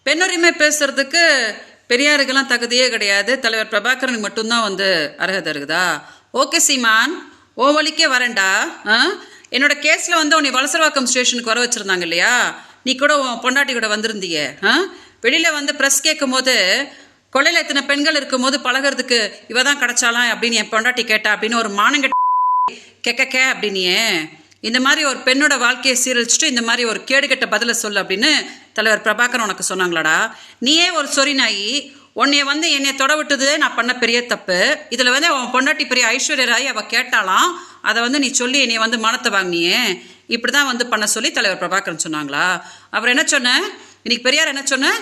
பெண்ணுரிமை பேசுறதுக்கு பெரியாருக்கெல்லாம் தகுதியே கிடையாது. தலைவர் பிரபாகரனுக்கு மட்டும்தான் அர்ஹதை இருக்குதா? ஓகே சீமான், ஓ வழிக்கே வரேன்டா. என்னோட கேஸில் உன்னை வலசரவாக்கம் ஸ்டேஷனுக்கு வர வச்சுருந்தாங்க இல்லையா? நீ கூட உன் பொண்டாட்டி கூட வந்திருந்தீங்க. வெளியில் ப்ரெஸ் கேட்கும் போது கொள்ளையில் எத்தனை பெண்கள் இருக்கும்போது பழகிறதுக்கு இவ தான் கிடச்சாலாம் அப்படின்னு என் பொண்டாட்டி கேட்டா அப்படின்னு ஒரு மானங்கட்ட கெக்க அப்படின்னியே. இந்த மாதிரி ஒரு பெண்ணோட வாழ்க்கையை சீரழிச்சுட்டு இந்த மாதிரி ஒரு கேடுகட்ட பதிலை சொல்லு அப்படின்னு தலைவர் பிரபாகரன் உனக்கு சொன்னாங்களாடா? நீயே ஒரு சொறி நாயி, உன்னைய என்னை தொட விட்டது நான் பண்ண பெரிய தப்பு. இதில் அவன் பொண்டாட்டி பெரிய ஐஸ்வர்ய ராய் அவள் கேட்டாலாம், அதை நீ சொல்லி என்னை மானத்தை வாங்கினியே. இப்படி தான் பண்ண சொல்லி தலைவர் பிரபாகரன் சொன்னாங்களா? அப்புறம் என்ன சொன்ன இன்னைக்கு பெரியார்? என்ன சொன்ன?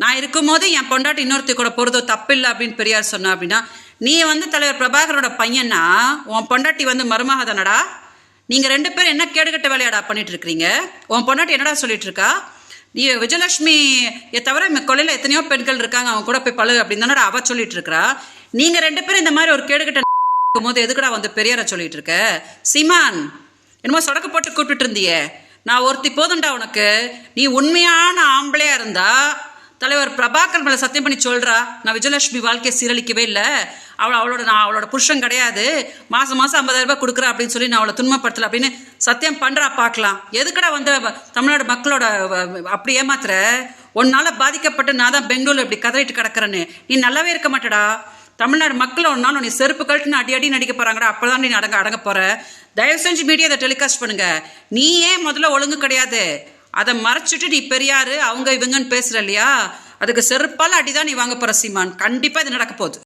நான் இருக்கும்போது என் பொண்டாட்டி இன்னொருத்தி கூட போகிறதோ தப்பு இல்லை அப்படின்னு பெரியார் சொன்னா அப்படின்னா, நீ தலைவர் பிரபாகரோட பையனா, உன் பொண்டாட்டி மருமக தானடா? நீங்கள் 2 பேரும் என்ன கேடுகட்ட வேலையாடா பண்ணிட்டு இருக்கிறீங்க? உன் பொண்டாட்டி என்னடா சொல்லிட்டு இருக்கா? நீ விஜயலட்சுமியை தவிர கொள்ளையில் எத்தனையோ பெண்கள் இருக்காங்க, அவங்க கூட போய் பழகு அப்படின்னு தானடா அவ சொல்லிட்டு இருக்கிறா. நீங்கள் 2 பேரும் இந்த மாதிரி ஒரு கேடுகட்ட போது எதுக்கடா பெரியார சொல்லிட்டு இருக்க? சீமான், என்னமோ சொடக்க போட்டு கூப்பிட்டு இருந்தியே, நான் ஒருத்தி போதுண்டா உனக்கு. நீ உண்மையான ஆம்பளையா இருந்தா தலைவர் பிரபாகர் மேலே சத்தியம் பண்ணி சொல்கிறா, நான் விஜயலட்சுமி வாழ்க்கையை சீரழிக்கவே இல்லை, நான் அவளோட புருஷன் கிடையாது, மாதம் 50,000 ரூபாய் கொடுக்குறா அப்படின்னு சொல்லி நான் அவளை துன்பப்படுத்தலை அப்படின்னு சத்தியம் பண்ணுறா. பார்க்கலாம். எதுக்கடா தமிழ்நாடு மக்களோட அப்படி ஏமாத்துற? ஒன்னால பாதிக்கப்பட்டு நான் தான் பெங்களூர் இப்படி கதறிட்டு கிடக்கிறேன்னு நீ நல்லாவே இருக்க மாட்டடா. தமிழ்நாடு மக்கள் ஒரு நாள் நீ செருப்பு கழட்டுன்னு அடி நடிக்க போகிறாங்கடா. அப்போ தான் நீ அடங்க போகிற. தயவு செஞ்சு மீடியா அதை டெலிகாஸ்ட் பண்ணுங்க. நீ ஏன் முதல்ல ஒழுங்கு கிடையாது, அதை மறைச்சிட்டு நீ பெரியாரு அவங்க இவங்கன்னு பேசுற இல்லையா? அதுக்கு செருப்பால் அடிதான் நீ வாங்க போற சீமான். கண்டிப்பா இது நடக்க போகுது.